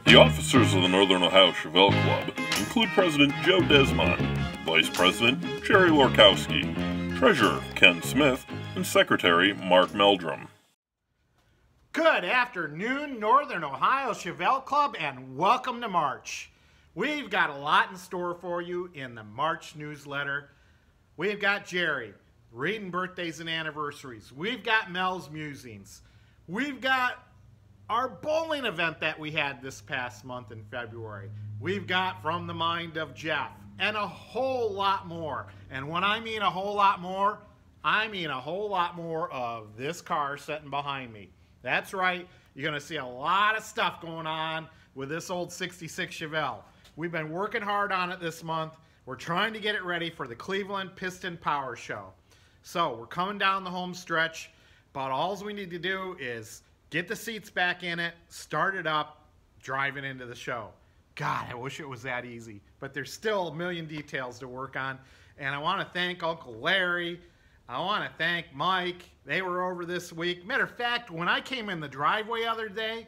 The officers of the Northern Ohio Chevelle Club include President Joe Desmond, Vice President Gerry Treasurer Ken Smith, and Secretary Mark Meldrum. Good afternoon, Northern Ohio Chevelle Club, and welcome to March. We've got a lot in store for you in the March newsletter. We've got Gerry reading birthdays and anniversaries. We've got Mels Musings. We've got our bowling event that we had this past month in February. We've got From the Mind of Jeff and a whole lot more. And when I mean a whole lot more, I mean a whole lot more of this car sitting behind me. That's right, you're going to see a lot of stuff going on with this old 66 Chevelle. We've been working hard on it this month. We're trying to get it ready for the Cleveland Piston Power Show. So we're coming down the home stretch, but all we need to do is get the seats back in it, start it up, drive it into the show. God, I wish it was that easy, but there's still a million details to work on. And I want to thank Uncle Larry. I want to thank Mike. They were over this week. Matter of fact, when I came in the driveway the other day,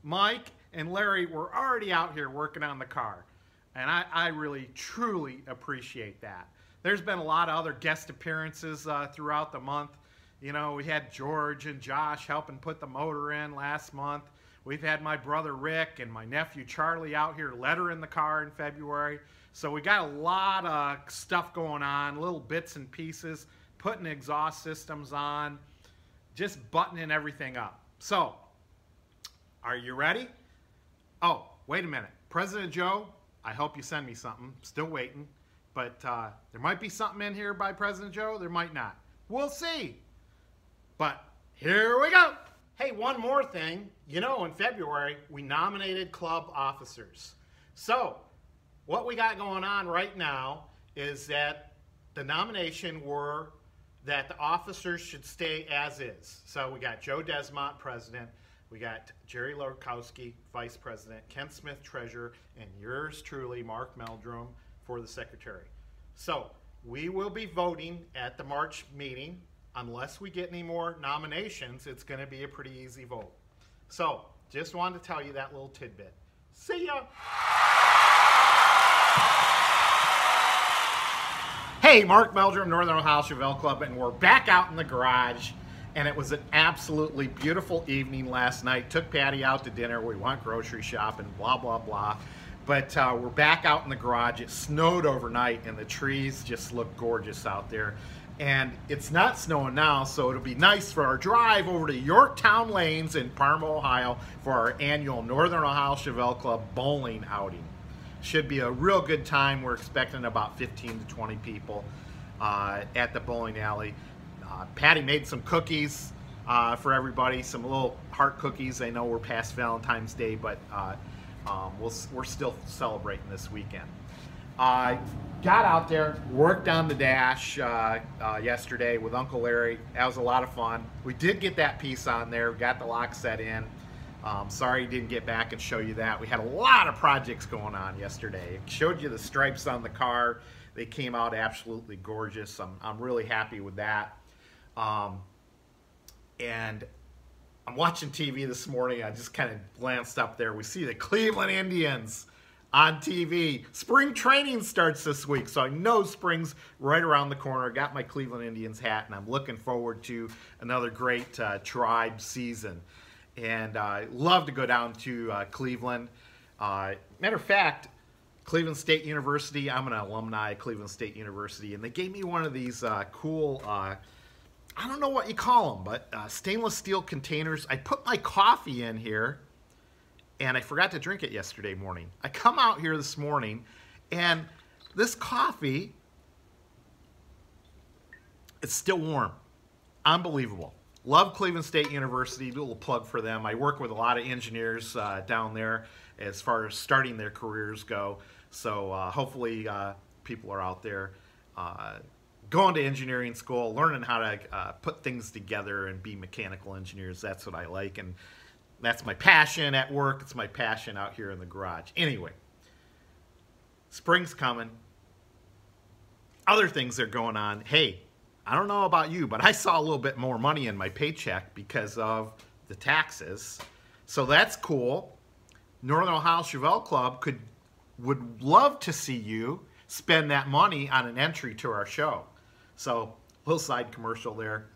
Mike and Larry were already out here working on the car. And I really, truly appreciate that. There's been a lot of other guest appearances throughout the month. You know, we had George and Josh helping put the motor in last month. We've had my brother Rick and my nephew Charlie out here lettering the car in February. So we got a lot of stuff going on, little bits and pieces, putting exhaust systems on, just buttoning everything up. So, are you ready? Oh, wait a minute. President Joe, I hope you send me something. Still waiting. But there might be something in here by President Joe. There might not. We'll see. But here we go. Hey, one more thing. You know, in February, we nominated club officers. So, what we got going on right now is that the nomination were that the officers should stay as is. So we got Joe Desmond, President. We got Gerry Lorkowski, Vice President. Ken Smith, Treasurer. And yours truly, Mark Meldrum, for the Secretary. So we will be voting at the March meeting. Unless we get any more nominations, it's going to be a pretty easy vote. So just wanted to tell you that little tidbit. See ya! Hey, Mark Meldrum, Northern Ohio Chevelle Club, and we're back out in the garage. And it was an absolutely beautiful evening last night. Took Patty out to dinner. We went grocery shopping, blah, blah, blah. But we're back out in the garage. It snowed overnight, and the trees just look gorgeous out there. And it's not snowing now, so it'll be nice for our drive over to Yorktown Lanes in Parma, Ohio for our annual Northern Ohio Chevelle Club bowling outing. Should be a real good time. We're expecting about 15 to 20 people at the bowling alley. Patty made some cookies for everybody, some little heart cookies. I know we're past Valentine's Day, but we're still celebrating this weekend. Got out there, worked on the Dash yesterday with Uncle Larry. That was a lot of fun. We did get that piece on there, got the lock set in. Sorry didn't get back and show you that. We had a lot of projects going on yesterday. Showed you the stripes on the car. They came out absolutely gorgeous. I'm really happy with that. And I'm watching TV this morning. I just kind of glanced up there. We see the Cleveland Indians on TV. Spring training starts this week, so I know spring's right around the corner. Got my Cleveland Indians hat, and I'm looking forward to another great Tribe season. And I love to go down to Cleveland. Matter of fact, Cleveland State University, I'm an alumni of Cleveland State University, and they gave me one of these cool, I don't know what you call them, but stainless steel containers. I put my coffee in here, and I forgot to drink it yesterday morning. I come out here this morning, and this coffee, it's still warm. Unbelievable. Love Cleveland State University. Do a little plug for them. I work with a lot of engineers down there as far as starting their careers go. So hopefully people are out there going to engineering school, learning how to put things together and be mechanical engineers. That's what I like, and that's my passion at work. It's my passion out here in the garage. Anyway, spring's coming. Other things are going on. Hey, I don't know about you, but I saw a little bit more money in my paycheck because of the taxes. So that's cool. Northern Ohio Chevelle Club would love to see you spend that money on an entry to our show. So, little side commercial there.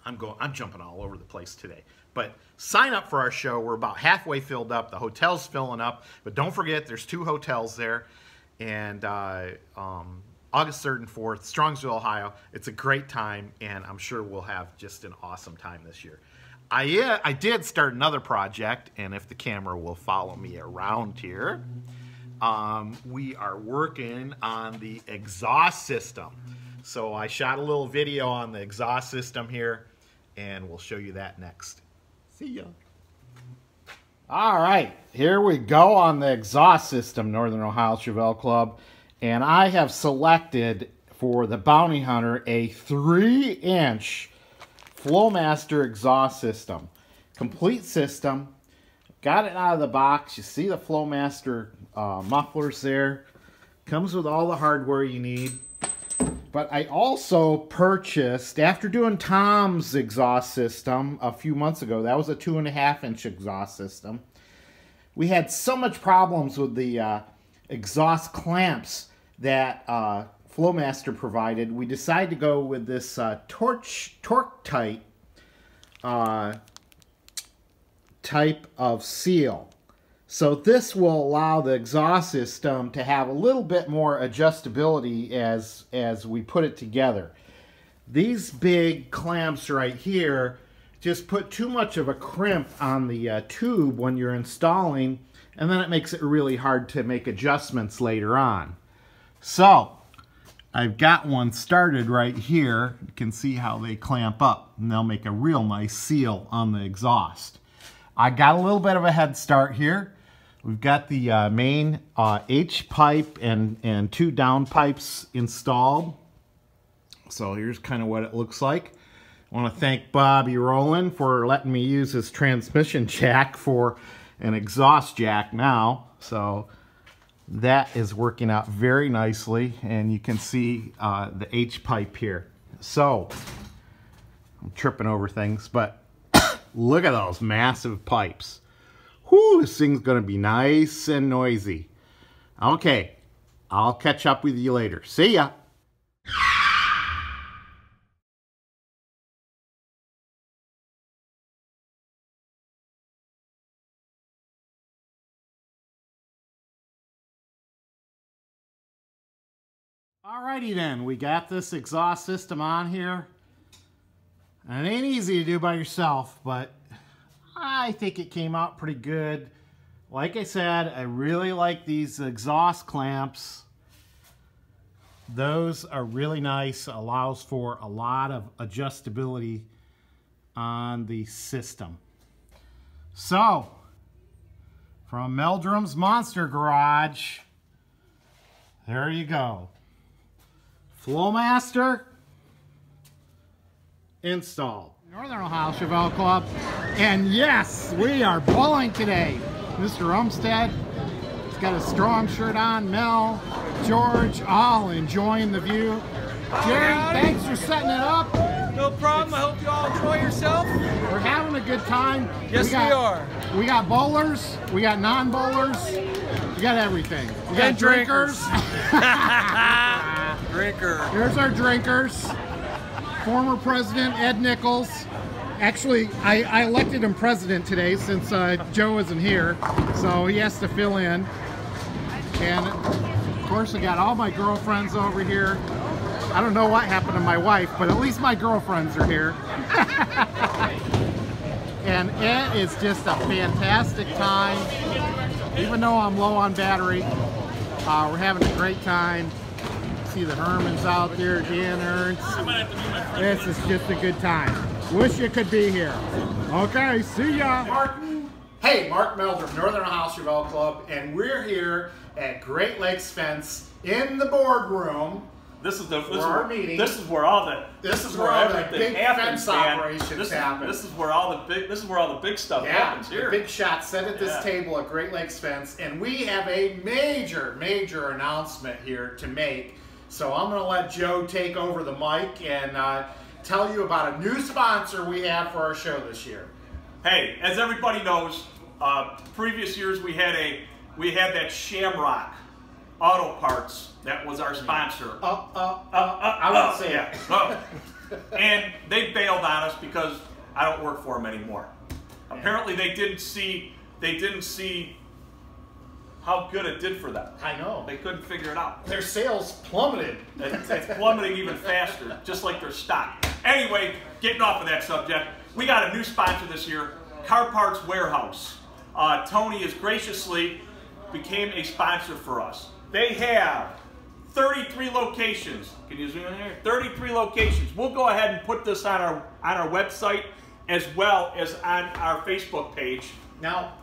I'm jumping all over the place today. But sign up for our show. We're about halfway filled up. The hotel's filling up. But don't forget, there's 2 hotels there. And August 3rd and 4th, Strongsville, Ohio. It's a great time, and I'm sure we'll have just an awesome time this year. I did start another project, and if the camera will follow me around here, we are working on the exhaust system. So I shot a little video on the exhaust system here, and we'll show you that next. See ya. All right, here we go on the exhaust system, Northern Ohio Chevelle Club. And I have selected for the Bounty Hunter a 3-inch Flowmaster exhaust system. Complete system. Got it out of the box. You see the Flowmaster mufflers there. Comes with all the hardware you need. But I also purchased, after doing Tom's exhaust system a few months ago, that was a 2.5-inch exhaust system. We had so much problems with the exhaust clamps that Flowmaster provided. We decided to go with this torque-tight type of seal. So this will allow the exhaust system to have a little bit more adjustability as we put it together. These big clamps right here just put too much of a crimp on the tube when you're installing, and then it makes it really hard to make adjustments later on. So I've got one started right here. You can see how they clamp up, and they'll make a real nice seal on the exhaust. I got a little bit of a head start here. We've got the main H pipe and 2 down pipes installed. So here's kind of what it looks like. I want to thank Bobby Rowland for letting me use his transmission jack for an exhaust jack now. So that is working out very nicely, and you can see the H pipe here. So I'm tripping over things, but look at those massive pipes. Whew, this thing's gonna be nice and noisy. Okay, I'll catch up with you later. See ya. Alrighty then, we got this exhaust system on here. And it ain't easy to do by yourself, but I think it came out pretty good. Like I said, I really like these exhaust clamps. Those are really nice, allows for a lot of adjustability on the system. So, from Meldrum's Monster Garage, there you go. Flowmaster installed. Northern Ohio Chevelle Club, and yes, we are bowling today. Mr. Umstead, he's got a strong shirt on. Mel, George, all enjoying the view. Gerry, thanks for setting it up. No problem. I hope you all enjoy yourself. We're having a good time. Yes, we are. We got bowlers, we got non-bowlers, we got everything. We got drinkers. Drinker. Here's our drinkers. Former President Ed Nichols. Actually, I elected him president today since Joe isn't here, so he has to fill in. And of course, I got all my girlfriends over here. I don't know what happened to my wife, but at least my girlfriends are here. And it is just a fantastic time. Even though I'm low on battery, we're having a great time. See the Hermans out there, Dan Ernst. This is just a good time. Wish you could be here. Okay, see ya. Martin. Hey, Mark Meldrum, Northern Ohio Chevelle Club, and we're here at Great Lakes Fence in the boardroom. This is our meeting. This is where all the big happens, fence man. operations happen. This is where all the big stuff happens here. The big shots set at this table at Great Lakes Fence, and we have a major announcement here to make. So I'm going to let Joe take over the mic and tell you about a new sponsor we have for our show this year. Hey, as everybody knows, Previous years we had that Shamrock Auto Parts that was our sponsor. I won't say it. And they bailed on us because I don't work for them anymore. Apparently they didn't see how good it did for them. I know. They couldn't figure it out. Their sales plummeted. It's plummeting even faster, just like their stock. Anyway, getting off of that subject, we got a new sponsor this year, Car Parts Warehouse. Tony has graciously became a sponsor for us. They have 33 locations. Can you zoom in here? 33 locations. We'll go ahead and put this on our website as well as on our Facebook page. Now,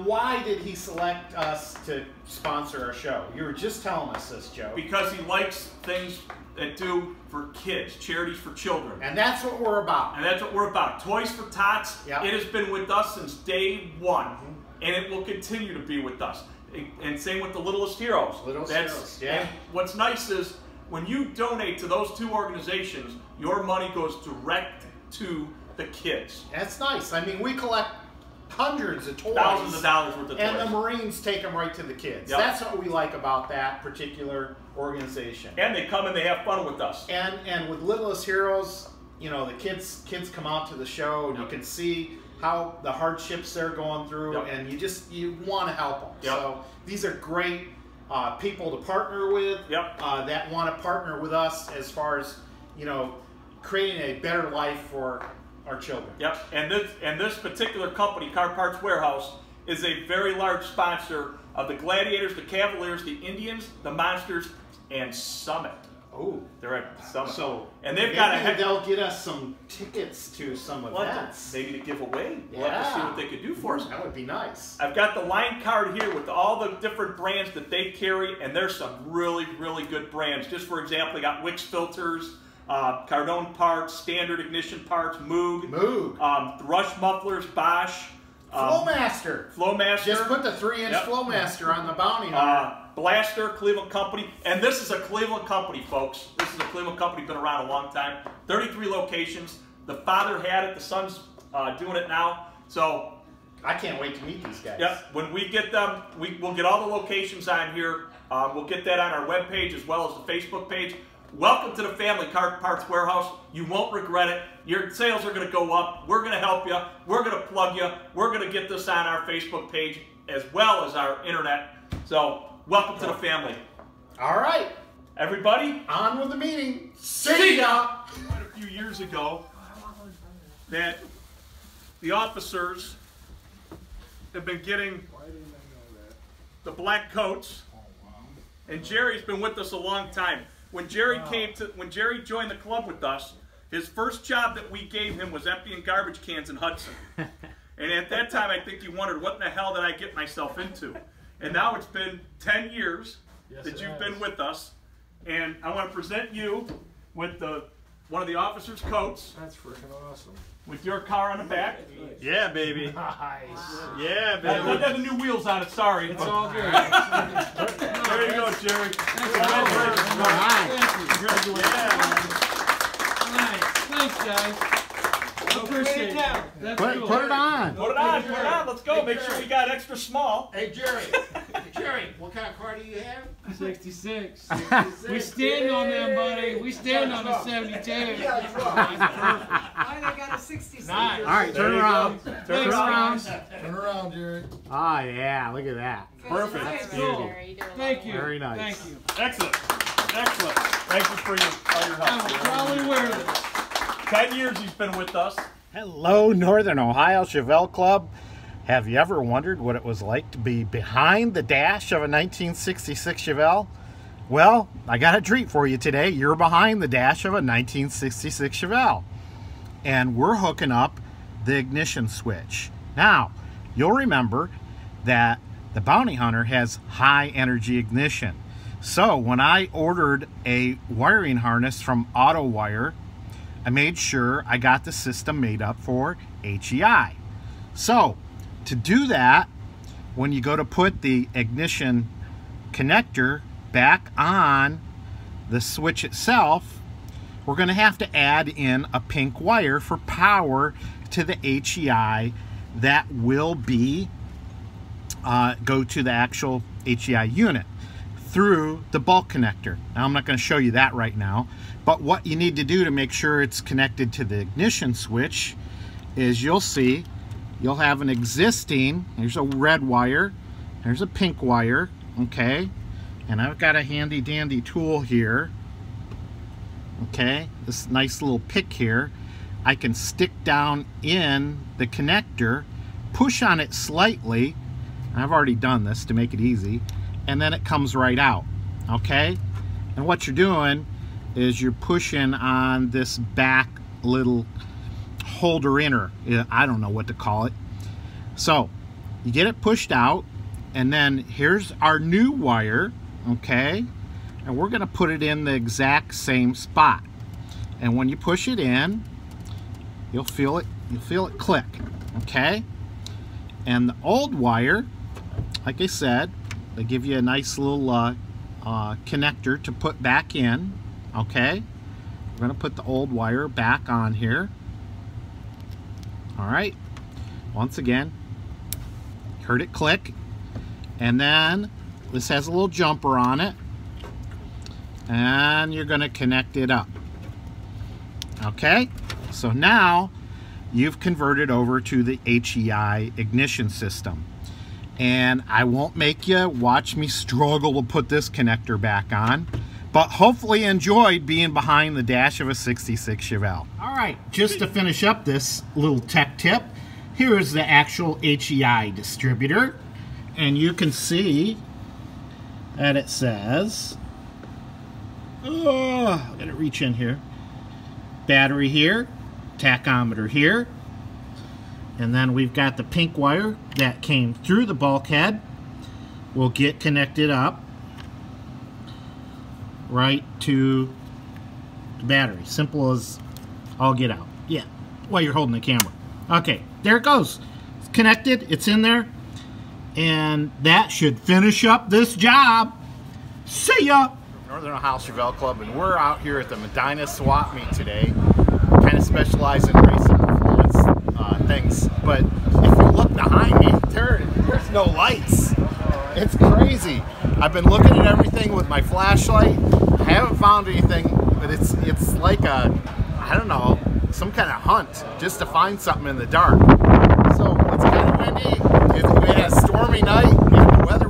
why did he select us to sponsor our show? You were just telling us this, Joe. Because he likes things that do for kids, charities for children. And that's what we're about. And that's what we're about. Toys for Tots. Yep. It has been with us since day one, and it will continue to be with us. And same with the Littlest Heroes. Heroes, yeah. And what's nice is when you donate to those two organizations, your money goes direct to the kids. That's nice. I mean, we collect hundreds of toys. Thousands of dollars worth of toys. And the Marines take them right to the kids. Yep. That's what we like about that particular organization. And they come and they have fun with us. And with Littlest Heroes, you know, the kids come out to the show and you can see how the hardships they're going through, and you want to help them. Yep. So these are great people to partner with. Yep. That want to partner with us as far as, you know, creating a better life for our children. Yep. And this particular company, Car Parts Warehouse, is a very large sponsor of the Gladiators, the Cavaliers, the Indians, the Monsters, and Summit. Oh, they're at Summit. So and they've got they'll get us some tickets to some events. Maybe to give away. We'll have to see what they could do for us. That would be nice. I've got the line card here with all the different brands that they carry, and there's some really, really good brands. Just for example, they got Wix filters, Cardone parts, Standard Ignition parts, Moog, Rush mufflers, Bosch, Flowmaster. Just put the 3-inch Flowmaster on the bounty hunter. Blaster, Cleveland Company, and this is a Cleveland company, folks. This is a Cleveland company, been around a long time. 33 locations. The father had it, the son's doing it now. So I can't wait to meet these guys. Yep. When we get them, we'll get all the locations on here. We'll get that on our webpage as well as the Facebook page. Welcome to the family, Car Parts Warehouse. You won't regret it. Your sales are going to go up. We're going to help you. We're going to plug you. We're going to get this on our Facebook page as well as our internet. So welcome to the family. All right. Everybody, on with the meeting. See ya. A few years ago that the officers have been getting the black coats, and Gerry's been with us a long time. When Gerry joined the club with us, his first job that we gave him was emptying garbage cans in Hudson. And at that time, I think he wondered, what in the hell did I get myself into? And now it's been 10 years that you've been with us, and I want to present you with one of the officers' coats. That's freaking awesome. With your car on the back. Yeah, baby. Nice. Yeah, baby. That had the new wheels on it, sorry. It's all good. There you go, Gerry. Congratulations. Congratulations. Nice. Thanks, guys. Appreciate it. That's cool. Put it on. Put it on. Put it on. Let's go. Make sure we got extra small. Hey, Gerry. Jerry, what kind of car do you have? 66. We stand on them, buddy. We stand on the 72. I got a 66. Nice. All right, turn around. Turn around. Turn around, Jerry. Oh, yeah, look at that. Perfect. Nice. Cool. Thank you. Very nice. Thank you. Excellent. Excellent. Thank you for all your I help. will probably wear this. 10 years he's been with us. Hello, Northern Ohio Chevelle Club. Have you ever wondered what it was like to be behind the dash of a 1966 Chevelle? Well, I got a treat for you today. You're behind the dash of a 1966 Chevelle. And we're hooking up the ignition switch. Now, you'll remember that the Bounty Hunter has high energy ignition. So when I ordered a wiring harness from AutoWire, I made sure I got the system made up for HEI. So to do that, when you go to put the ignition connector back on the switch itself, we're going to have to add in a pink wire for power to the HEI that will be go to the actual HEI unit through the bulk connector. Now I'm not going to show you that right now, but what you need to do to make sure it's connected to the ignition switch is you'll see you'll have an existing, here's a red wire, there's a pink wire, okay, and I've got a handy dandy tool here, okay, this nice little pick here. I can stick down in the connector, push on it slightly, and I've already done this to make it easy, and then it comes right out, okay? And what you're doing is you're pushing on this back little holder inner, I don't know what to call it. So you get it pushed out, and then here's our new wire, okay, and we're going to put it in the exact same spot. And when you push it in, you'll feel it click, okay? And the old wire, like I said, they give you a nice little connector to put back in, okay? We're going to put the old wire back on here. All right, once again, heard it click, and then this has a little jumper on it, and you're going to connect it up, okay? So now you've converted over to the HEI ignition system, and I won't make you watch me struggle to put this connector back on, but hopefully enjoyed being behind the dash of a 66 Chevelle. All right, just to finish up this little tech tip, here is the actual HEI distributor, and you can see that it says, oh, I gotta reach in here, battery here, tachometer here, and then we've got the pink wire that came through the bulkhead. Will get connected up right to the battery. Simple as all get out. Yeah, while you're holding the camera. Okay, there it goes. It's connected, it's in there, and that should finish up this job. See ya! Northern Ohio Chevelle Club, and we're out here at the Medina Swap Meet today. Kind of specialize in racing performance things, but if you look behind me, there's no lights. It's crazy. I've been looking at everything with my flashlight. I haven't found anything, but it's like a, I don't know, some kind of hunt just to find something in the dark. So it's kind of windy. We had a stormy night, and the weather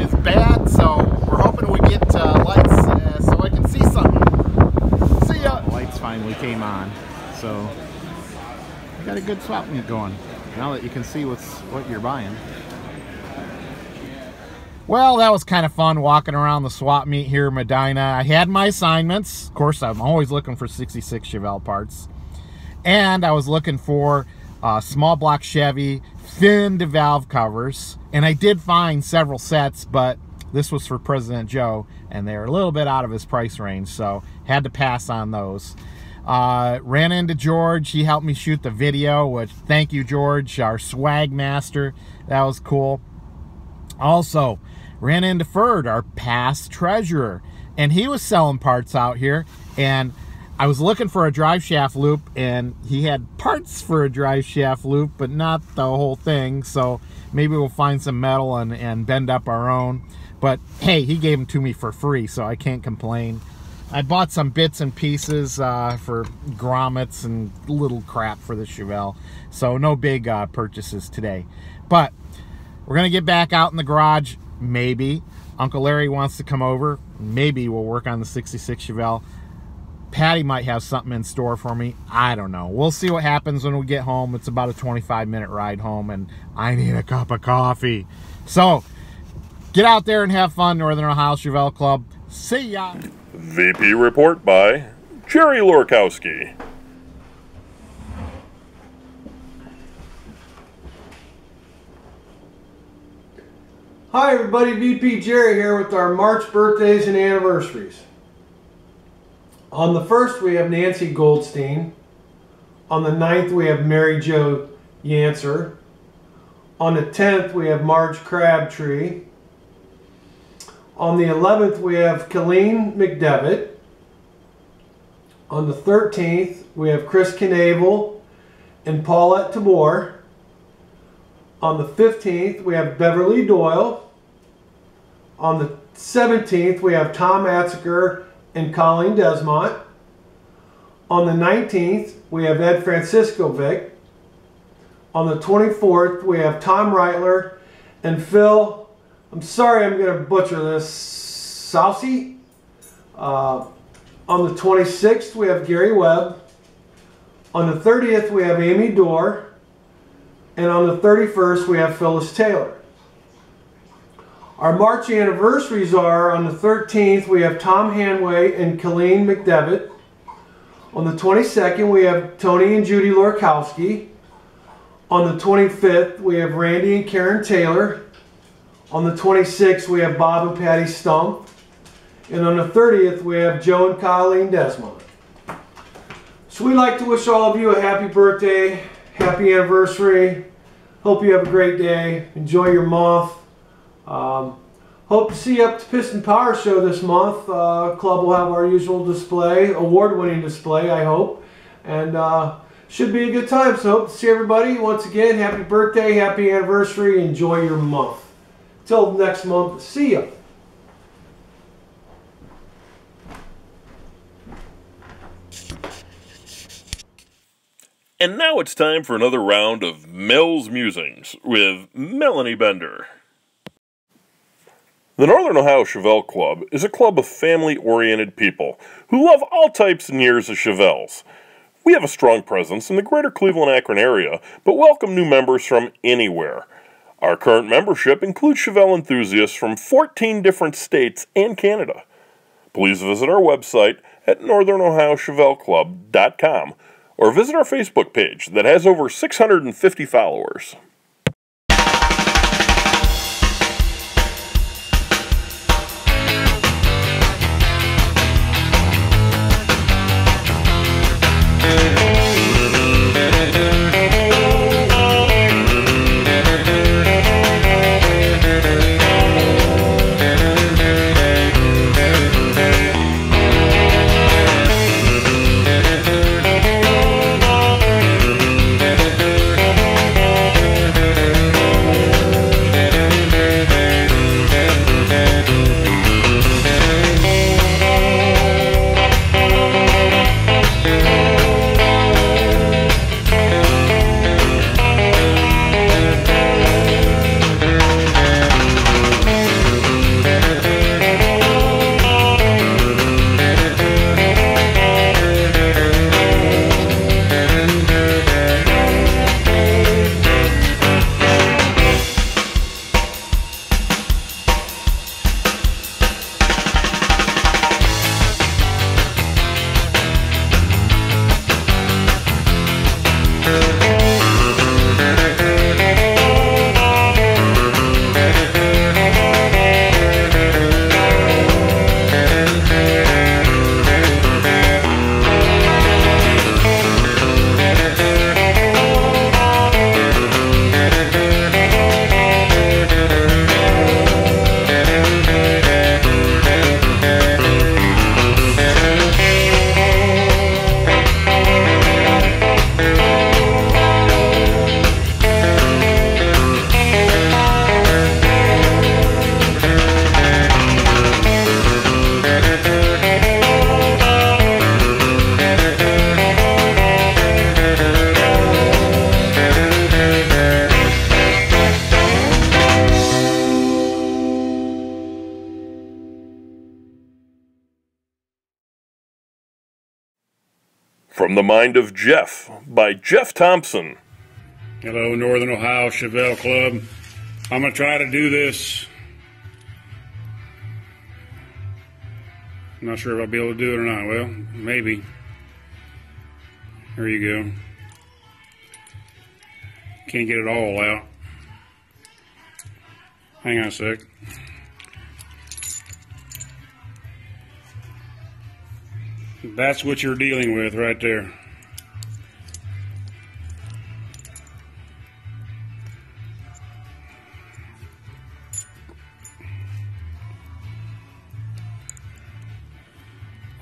is bad, so we're hoping we get lights so I can see something. See ya! The lights finally came on, so I got a good swap meet going. Now that you can see what you're buying. Well, that was kind of fun walking around the swap meet here in Medina. I had my assignments. Of course, I'm always looking for 66 Chevelle parts. And I was looking for small block Chevy finned valve covers. And I did find several sets, but this was for President Joe, and they're a little bit out of his price range, so had to pass on those. Ran into George. He helped me shoot the video, which, thank you, George, our swag master. That was cool. Also, ran into Ferd, our past treasurer, and he was selling parts out here, and I was looking for a drive shaft loop, and he had parts for a drive shaft loop, but not the whole thing, so maybe we'll find some metal and bend up our own. But hey, he gave them to me for free, so I can't complain. I bought some bits and pieces for grommets and little crap for the Chevelle, so no big purchases today. But we're gonna get back out in the garage. Maybe Uncle Larry wants to come over. Maybe we'll work on the 66 Chevelle. Patty might have something in store for me. I don't know. We'll see what happens when we get home. It's about a 25-minute ride home, and I need a cup of coffee. So get out there and have fun, Northern Ohio Chevelle Club. See ya. VP report by Gerry Lorkowski. Hi everybody, VP Gerry here with our March birthdays and anniversaries. On the 1st we have Nancy Goldstein. On the 9th we have Mary Jo Yancer. On the 10th we have Marge Crabtree. On the 11th we have Colleen McDevitt. On the 13th we have Chris Knable and Paulette Tabor. On the 15th, we have Beverly Doyle. On the 17th, we have Tom Atziker and Colleen Desmont. On the 19th, we have Ed Francisco Vic. On the 24th, we have Tom Reitler and Phil, I'm sorry I'm going to butcher this, Saucy. On the 26th, we have Gary Webb. On the 30th, we have Amy Dorr. And on the 31st, we have Phyllis Taylor. Our March anniversaries are on the 13th, we have Tom Hanway and Colleen McDevitt. On the 22nd, we have Tony and Judy Lorkowski. On the 25th, we have Randy and Karen Taylor. On the 26th, we have Bob and Patty Stump. And on the 30th, we have Joe and Colleen Desmond. So we'd like to wish all of you a happy birthday, happy anniversary. Hope you have a great day. Enjoy your month. Hope to see you up to Piston Power Show this month. Club will have our usual display, award-winning display, I hope. And should be a good time. So hope to see everybody. Once again, happy birthday, happy anniversary. Enjoy your month. Till next month, see ya. And now it's time for another round of Mels Musings with Melanie Bender. The Northern Ohio Chevelle Club is a club of family-oriented people who love all types and years of Chevelles. We have a strong presence in the greater Cleveland-Akron area, but welcome new members from anywhere. Our current membership includes Chevelle enthusiasts from 14 different states and Canada. Please visit our website at northernohiochevelleclub.com or visit our Facebook page that has over 650 followers. From the Mind of Jeff by Jeff Thompson. Hello, Northern Ohio Chevelle Club. I'm going to try to do this. I'm not sure if I'll be able to do it or not. Well, maybe. There you go. Can't get it all out. Hang on a sec. That's what you're dealing with right there.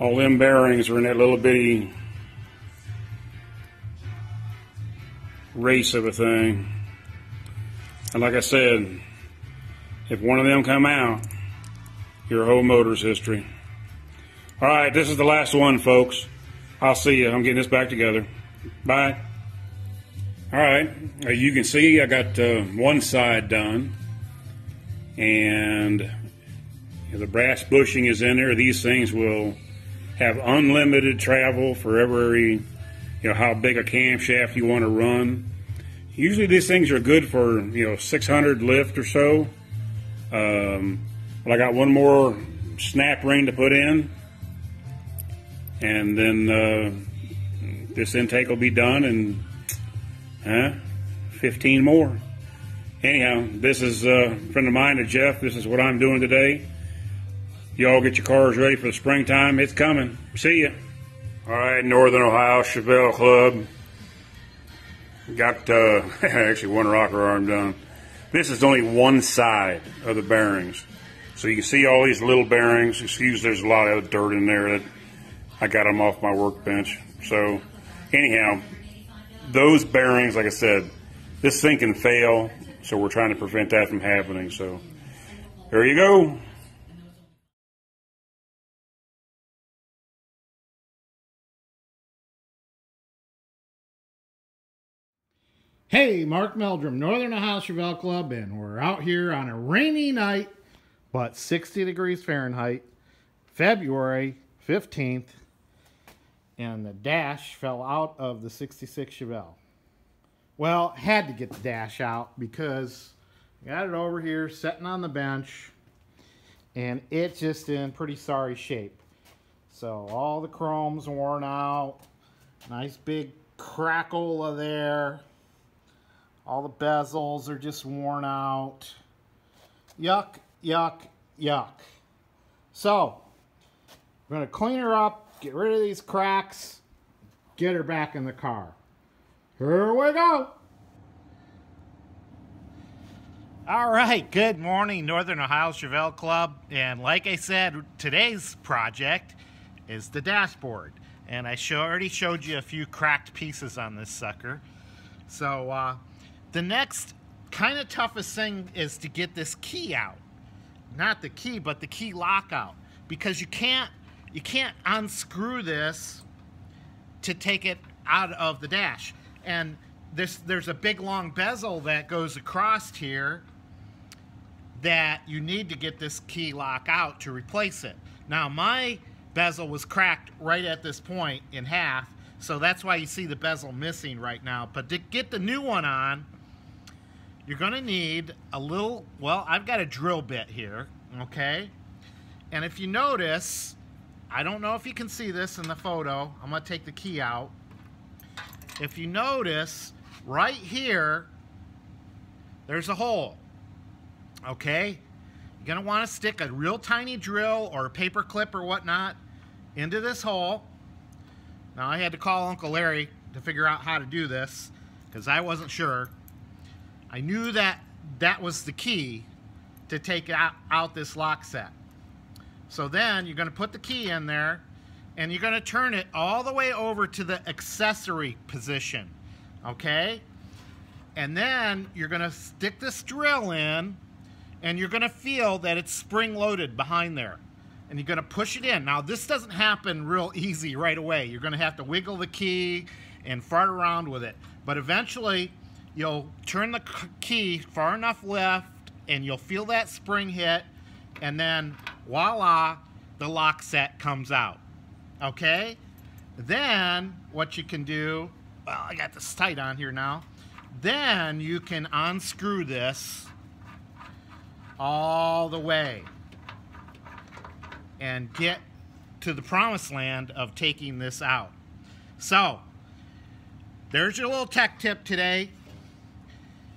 All them bearings are in that little bitty race of a thing. And like I said, if one of them come out, your whole motor's history. All right, this is the last one, folks. I'll see you. I'm getting this back together. Bye. All right, you can see I got one side done, and the brass bushing is in there. These things will have unlimited travel for every, how big a camshaft you want to run. Usually these things are good for 600 lift or so. But I got one more snap ring to put in, and then this intake will be done, and 15 more. Anyhow, this is a friend of mine, Jeff. This is what I'm doing today. Y'all get your cars ready for the springtime. It's coming. See ya. All right, Northern Ohio Chevelle Club. Got actually one rocker arm done. This is only one side of the bearings. So you can see all these little bearings. Excuse, there's a lot of dirt in there that I got them off my workbench. So anyhow, those bearings, like I said, this thing can fail, so we're trying to prevent that from happening. So there you go. Hey, Mark Meldrum, Northern Ohio Chevelle Club, and we're out here on a rainy night, but 60 degrees Fahrenheit, February 15th, and the dash fell out of the 66 Chevelle. Well, had to get the dash out because I got it over here sitting on the bench, and it's just in pretty sorry shape. So all the chrome's worn out, nice big crackle there. All the bezels are just worn out. Yuck, yuck, yuck. So, we're going to clean her up, get rid of these cracks, get her back in the car. Here we go. All right, good morning, Northern Ohio Chevelle Club. And like I said, today's project is the dashboard. And I already showed you a few cracked pieces on this sucker. So, the next kind of toughest thing is to get this key out. Not the key, but the key lock out. Because you can't unscrew this to take it out of the dash. And there's a big long bezel that goes across here that you need to get this key lock out to replace it. Now my bezel was cracked right at this point in half, so that's why you see the bezel missing right now. But to get the new one on, you're going to need a little, well, I've got a drill bit here, okay? And if you notice, I don't know if you can see this in the photo. I'm going to take the key out. If you notice, right here, there's a hole, okay? You're going to want to stick a real tiny drill or a paper clip or whatnot into this hole. Now, I had to call Uncle Larry to figure out how to do this because I wasn't sure. I knew that was the key to take out this lock set. So then you're going to put the key in there and you're going to turn it all the way over to the accessory position, okay? And then you're going to stick this drill in and you're going to feel that it's spring-loaded behind there. And you're going to push it in. Now, this doesn't happen real easy right away. You're going to have to wiggle the key and fart around with it. But eventually, you'll turn the key far enough left and you'll feel that spring hit, and then voila, the lock set comes out. Okay? Then what you can do, well, I got this tight on here now. Then you can unscrew this all the way and get to the promised land of taking this out. So, there's your little tech tip today.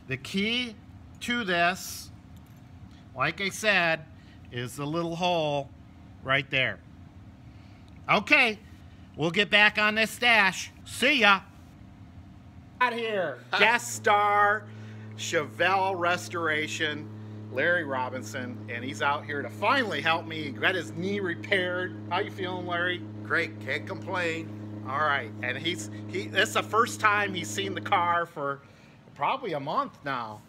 The key to this, like I said, is the little hole right there. Okay, we'll get back on this dash. See ya. Out here, guest star, Chevelle Restoration, Larry Robinson, and he's out here to finally help me get his knee repaired. How you feeling, Larry? Great, can't complain. All right, and this is the first time he's seen the car for probably a month now.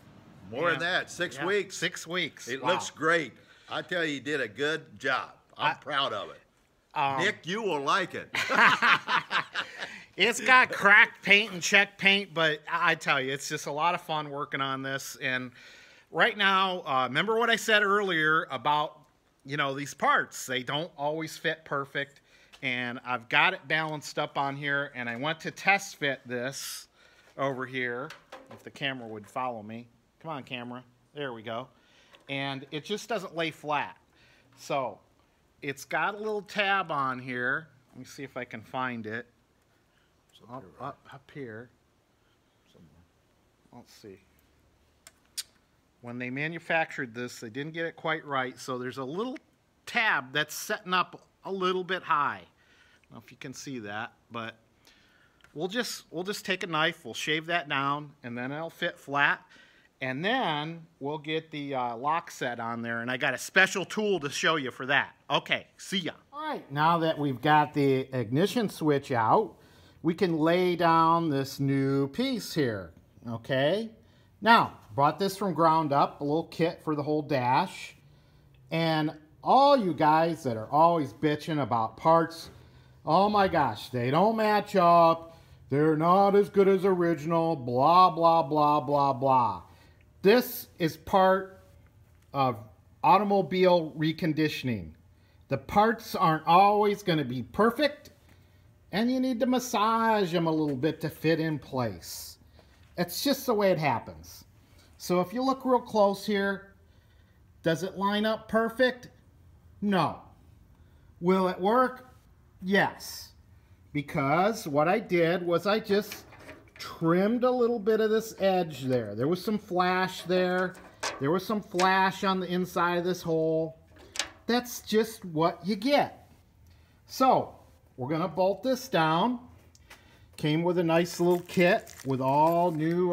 More than that, 6 Yeah, weeks. 6 weeks. It Wow. looks great. I tell you did a good job. I'm proud of it. Nick, you will like it. It's got cracked paint and check paint, but I tell you, it's just a lot of fun working on this. And right now, remember what I said earlier about, you know, these parts. They don't always fit perfect. And I've got it balanced up on here, and I went to test fit this over here, if the camera would follow me. Come on, camera. There we go. And it just doesn't lay flat. So it's got a little tab on here. Let me see if I can find it. Up here. Let's see. When they manufactured this, they didn't get it quite right, so there's a little tab that's setting up a little bit high. I don't know if you can see that, but we'll just take a knife, we'll shave that down, and then it'll fit flat. And then we'll get the lock set on there, and I got a special tool to show you for that. Okay, see ya. All right, now that we've got the ignition switch out, we can lay down this new piece here, okay? Now, brought this from ground up, a little kit for the whole dash. And all you guys that are always bitching about parts, oh my gosh, they don't match up, they're not as good as original, blah, blah, blah, blah, blah. This is part of automobile reconditioning. The parts aren't always going to be perfect, and you need to massage them a little bit to fit in place. It's just the way it happens. So if you look real close here, does it line up perfect? No. Will it work? Yes. Because what I did was I just trimmed a little bit of this edge there. There was some flash there. There was some flash on the inside of this hole. That's just what you get. So we're going to bolt this down. Came with a nice little kit with all new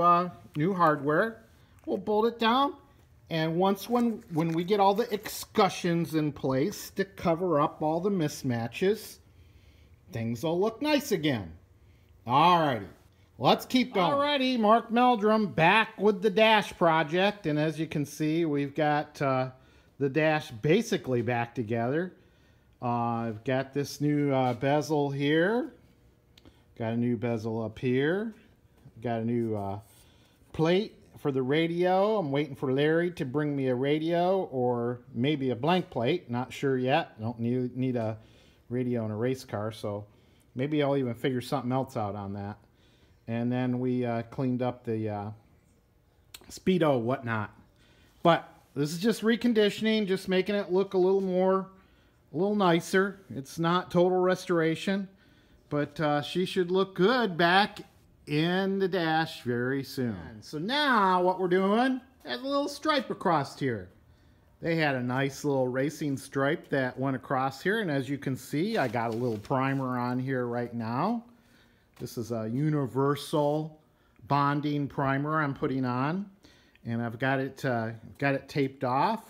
hardware. We'll bolt it down, and when we get all the excussions in place to cover up all the mismatches, things will look nice again. Alrighty, let's keep going. Alrighty, Mark Meldrum back with the Dash project, and as you can see, we've got the Dash basically back together. I've got this new bezel here. Got a new bezel up here. Got a new plate for the radio. I'm waiting for Larry to bring me a radio or maybe a blank plate. Not sure yet. Don't need a radio in a race car, so maybe I'll even figure something else out on that. And then we cleaned up the speedo whatnot. But this is just reconditioning, just making it look a little nicer. It's not total restoration. But she should look good back in the Dash very soon. So now what we're doing is a little stripe across here. They had a nice little racing stripe that went across here. And as you can see, I got a little primer on here right now. This is a universal bonding primer I'm putting on. And I've got it taped off.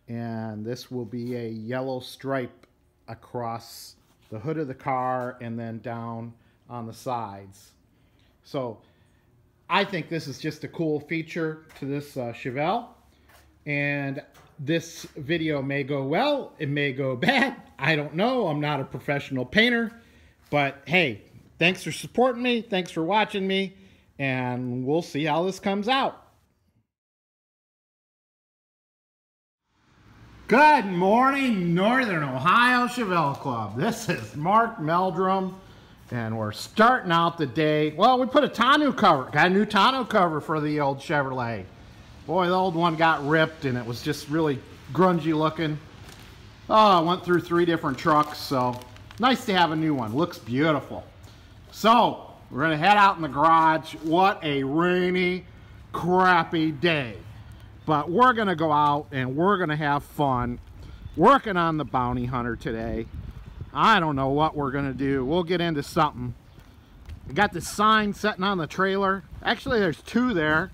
And this will be a yellow stripe across the hood of the car and then down on the sides. So I think this is just a cool feature to this Chevelle. And this video may go well, it may go bad. I don't know. I'm not a professional painter. But hey, thanks for supporting me. Thanks for watching me. And we'll see how this comes out. Good morning, Northern Ohio Chevelle Club. This is Mark Meldrum, and we're starting out the day. Well, we put a tonneau cover. Got a new tonneau cover for the old Chevrolet. Boy, the old one got ripped, and it was just really grungy looking. Oh, I went through 3 different trucks, so nice to have a new one. Looks beautiful. So, we're going to head out in the garage. What a rainy, crappy day. But we're going to go out and we're going to have fun working on the Bounty Hunter today. I don't know what we're going to do. We'll get into something. I got this sign sitting on the trailer. Actually, there's 2 there.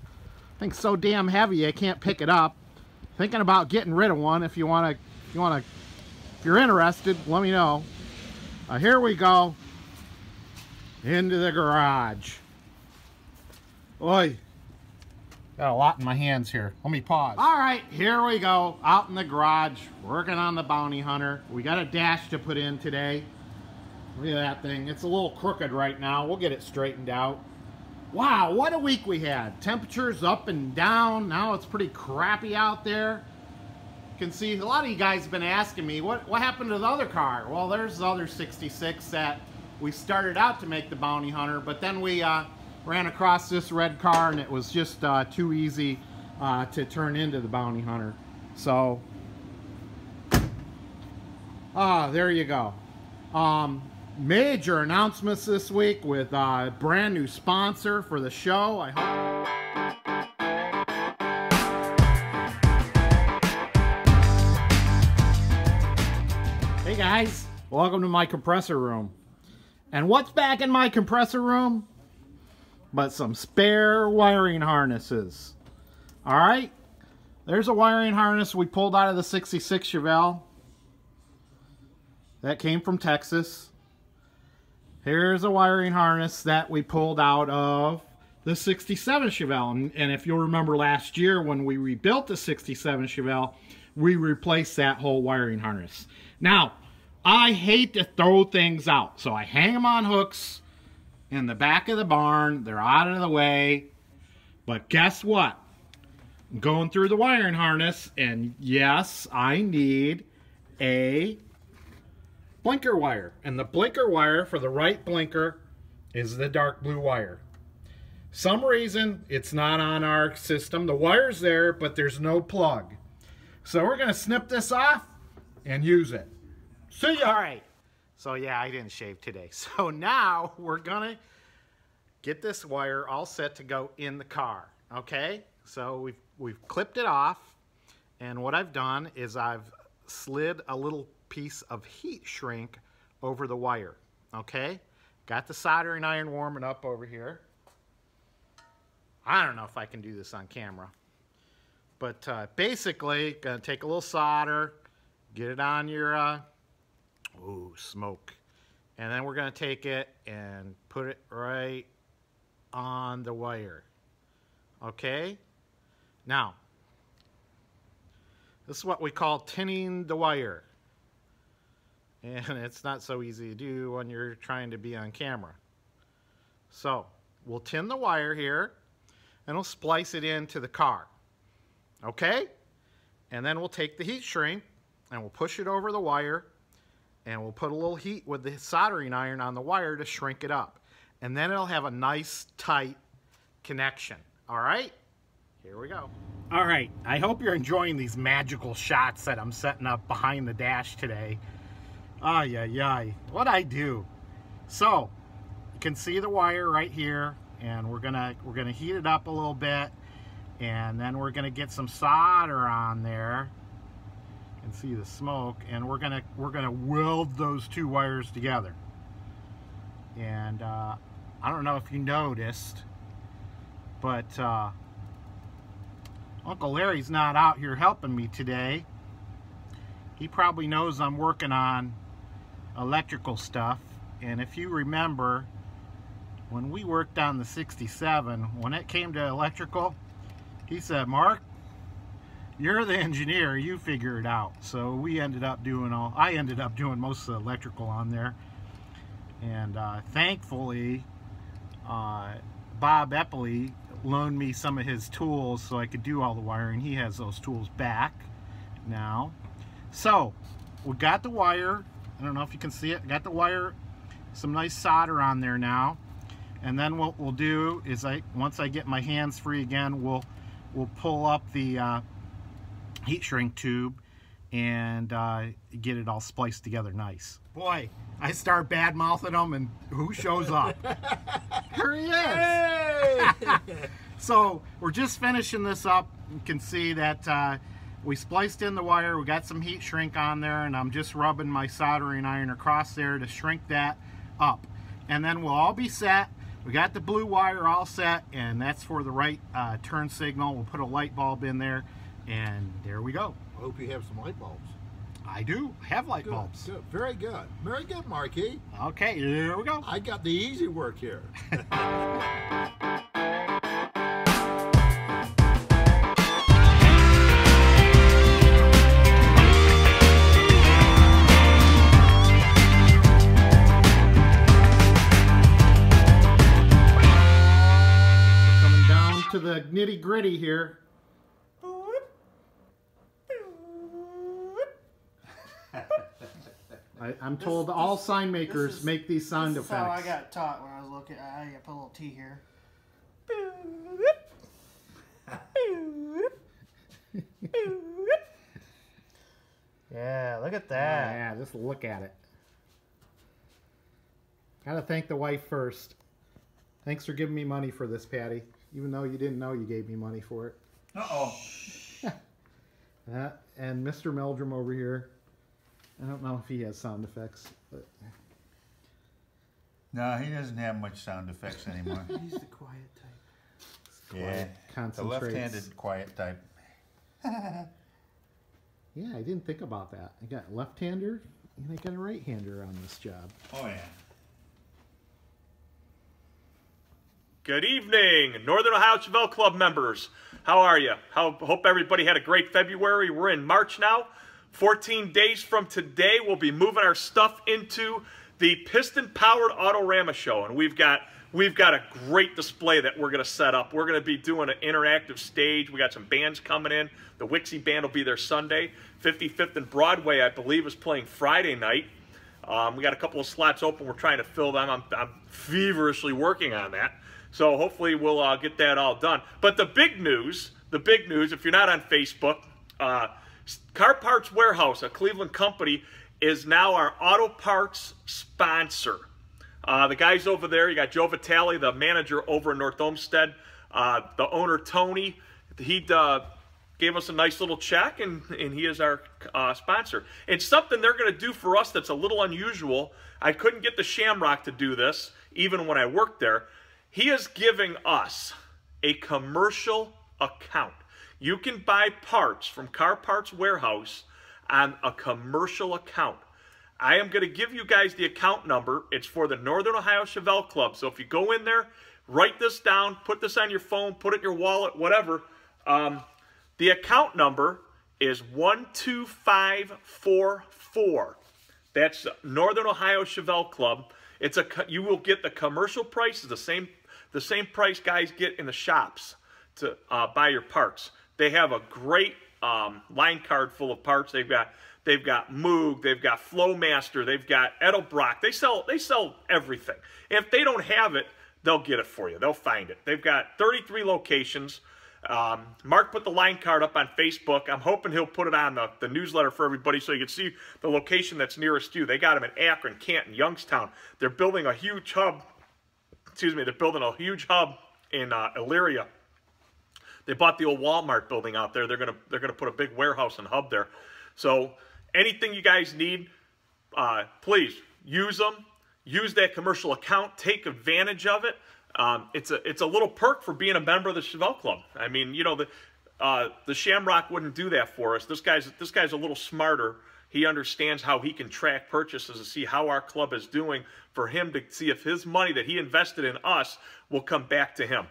I think so damn heavy I can't pick it up. Thinking about getting rid of one. If you're interested, let me know. Here we go. Into the garage. Oi. Got a lot in my hands here. Let me pause. All right, here we go. Out in the garage, working on the Bounty Hunter. We got a dash to put in today. Look at that thing. It's a little crooked right now. We'll get it straightened out. Wow, what a week we had. Temperatures up and down. Now it's pretty crappy out there. You can see a lot of you guys have been asking me, what happened to the other car? Well, there's the other 66 that we started out to make the Bounty Hunter, but then we ran across this red car and it was just too easy to turn into the Bounty Hunter. So, there you go. Major announcements this week with a brand new sponsor for the show. I hope. Hey guys, welcome to my compressor room. And what's back in my compressor room? But some spare wiring harnesses. Alright, there's a wiring harness we pulled out of the 66 Chevelle. That came from Texas. Here's a wiring harness that we pulled out of the 67 Chevelle. And if you'll remember last year when we rebuilt the 67 Chevelle, we replaced that whole wiring harness. Now, I hate to throw things out, so I hang them on hooks in the back of the barn. They're out of the way. But guess what? I'm going through the wiring harness, and yes, I need a blinker wire. And the blinker wire for the right blinker is the dark blue wire. Some reason it's not on our system. The wire's there, but there's no plug. So we're going to snip this off and use it. See ya! All right. So yeah, I didn't shave today. So now we're gonna get this wire all set to go in the car. Okay? So we've clipped it off, and what I've done is I've slid a little piece of heat shrink over the wire. Okay? Got the soldering iron warming up over here. I don't know if I can do this on camera, but basically gonna take a little solder, get it on your ooh, smoke. And then we're going to take it and put it right on the wire. Okay? Now, this is what we call tinning the wire. And it's not so easy to do when you're trying to be on camera. So, we'll tin the wire here, and we'll splice it into the car. Okay? And then we'll take the heat shrink, and we'll push it over the wire, and we'll put a little heat with the soldering iron on the wire to shrink it up. And then it'll have a nice, tight connection. All right? Here we go. All right. I hope you're enjoying these magical shots that I'm setting up behind the dash today. Ay, ay, ay. What'd I do? So, you can see the wire right here, and we're gonna heat it up a little bit, and then we're gonna get some solder on there. See the smoke, and we're gonna weld those two wires together. And I don't know if you noticed, but Uncle Larry's not out here helping me today. He probably knows I'm working on electrical stuff, and if you remember when we worked on the 67, when it came to electrical, he said, "Mark, you're the engineer, you figure it out." So we ended up doing I ended up doing most of the electrical on there. And thankfully, Bob Epley loaned me some of his tools so I could do all the wiring. He has those tools back now. So, we got the wire. I don't know if you can see it. Got the wire, some nice solder on there now. And then what we'll do is once I get my hands free again, we'll pull up the heat shrink tube and get it all spliced together nice. Boy, I start bad mouthing them, and who shows up? Here he is. Hey! So we're just finishing this up. You can see that we spliced in the wire. We got some heat shrink on there, and I'm just rubbing my soldering iron across there to shrink that up. And then we'll all be set. We got the blue wire all set, and that's for the right turn signal. We'll put a light bulb in there. And there we go. I hope you have some light bulbs. I do have light bulbs. Good. Very good. Very good, Marky. Okay, here we go. I got the easy work here. the nitty gritty here. I'm told all sign makers make these sound effects. That's how I got taught when I was looking. I got to put a little T here. Yeah, look at that. Yeah, just look at it. Gotta thank the wife first. Thanks for giving me money for this, Patty. Even though you didn't know you gave me money for it. Uh-oh. And Mr. Meldrum over here. I don't know if he has sound effects, but No, he doesn't have much sound effects anymore. he's the quiet type. Yeah, the Concentrates. left-handed quiet type. Yeah, I didn't think about that. I got a left-hander and I got a right-hander on this job. Oh, yeah. Good evening, Northern Ohio Chevelle Club members. How are you? Hope everybody had a great February. We're in March now. 14 days from today, we'll be moving our stuff into the piston-powered Autorama show, and we've got a great display that we're going to set up. We're going to be doing an interactive stage. We got some bands coming in. The Wixie Band will be there Sunday. 55th and Broadway, I believe, is playing Friday night. We got a couple of slots open. We're trying to fill them. I'm feverishly working on that. So hopefully we'll get that all done. But the big news, if you're not on Facebook, Car Parts Warehouse, a Cleveland company, is now our auto parts sponsor. The guys over there, you got Joe Vitale, the manager over in North Olmsted, the owner Tony, he gave us a nice little check, and he is our sponsor. It's something they're going to do for us that's a little unusual. I couldn't get the Shamrock to do this, even when I worked there. He is giving us a commercial account. You can buy parts from Car Parts Warehouse on a commercial account. I am going to give you guys the account number. It's for the Northern Ohio Chevelle Club. So if you go in there, write this down, put this on your phone, put it in your wallet, whatever. The account number is 12544. That's Northern Ohio Chevelle Club. You will get the commercial prices, the same price guys get in the shops to buy your parts. They have a great line card full of parts. They've got Moog, they've got Flowmaster, they've got Edelbrock. They sell everything. If they don't have it, they'll get it for you. They'll find it. They've got 33 locations. Mark put the line card up on Facebook. I'm hoping he'll put it on the newsletter for everybody so you can see the location that's nearest you. They got them in Akron, Canton, Youngstown. They're building a huge hub. They're building a huge hub in Elyria. They bought the old Walmart building out there. They're gonna put a big warehouse and hub there. So anything you guys need, please use them. Use that commercial account. Take advantage of it. It's a little perk for being a member of the Chevelle Club. I mean, you know, the Shamrock wouldn't do that for us. This guy's a little smarter. He understands how he can track purchases and see how our club is doing for him to see if his money that he invested in us will come back to him.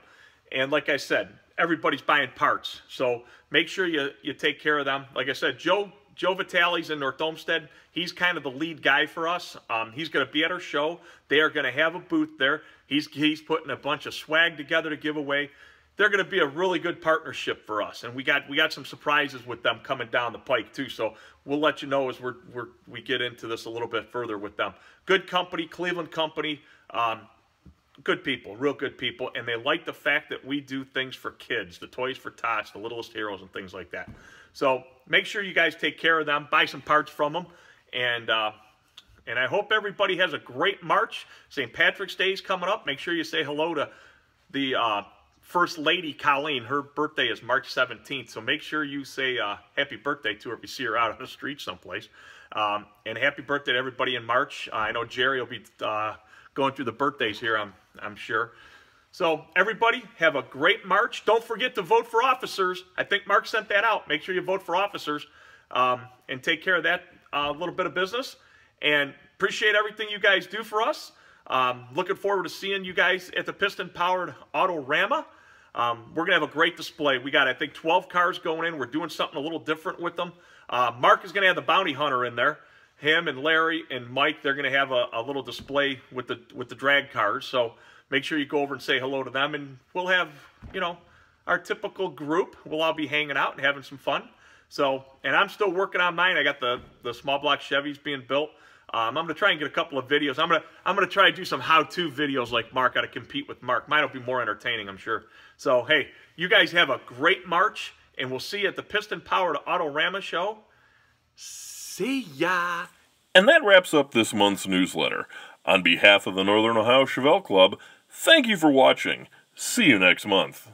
And like I said, everybody's buying parts. So make sure you take care of them. Like I said, Joe Vitale's in North Olmsted. He's kind of the lead guy for us. He's going to be at our show. They are going to have a booth there. He's putting a bunch of swag together to give away. They're going to be a really good partnership for us, and we got some surprises with them coming down the pike too. So we'll let you know as we get into this a little bit further with them. Good company, Cleveland company, good people, real good people, and they like the fact that we do things for kids, the Toys for Tots, the Littlest Heroes, and things like that. So make sure you guys take care of them, buy some parts from them, and I hope everybody has a great March. St. Patrick's Day is coming up. Make sure you say hello to the First Lady, Colleen. Her birthday is March 17th, so make sure you say happy birthday to her if you see her out on the street someplace. And happy birthday to everybody in March. I know Gerry will be going through the birthdays here, I'm sure. So everybody, have a great March. Don't forget to vote for officers. I think Mark sent that out. Make sure you vote for officers and take care of that little bit of business. And appreciate everything you guys do for us. Looking forward to seeing you guys at the piston-powered Autorama. We're going to have a great display. We got, I think, 12 cars going in. We're doing something a little different with them. Mark is going to have the bounty hunter in there. Him and Larry and Mike, they're going to have a little display with the drag cars. So make sure you go over and say hello to them. And we'll have, you know, our typical group. We'll all be hanging out and having some fun. So, and I'm still working on mine. I got the small block Chevys being built. I'm going to try and get a couple of videos. I'm going to try to do some how-to videos like Mark, how to compete with Mark. Mine will be more entertaining, I'm sure. So, hey, you guys have a great March, and we'll see you at the Piston Powered Autorama show. See ya! And that wraps up this month's newsletter. On behalf of the Northern Ohio Chevelle Club, thank you for watching. See you next month.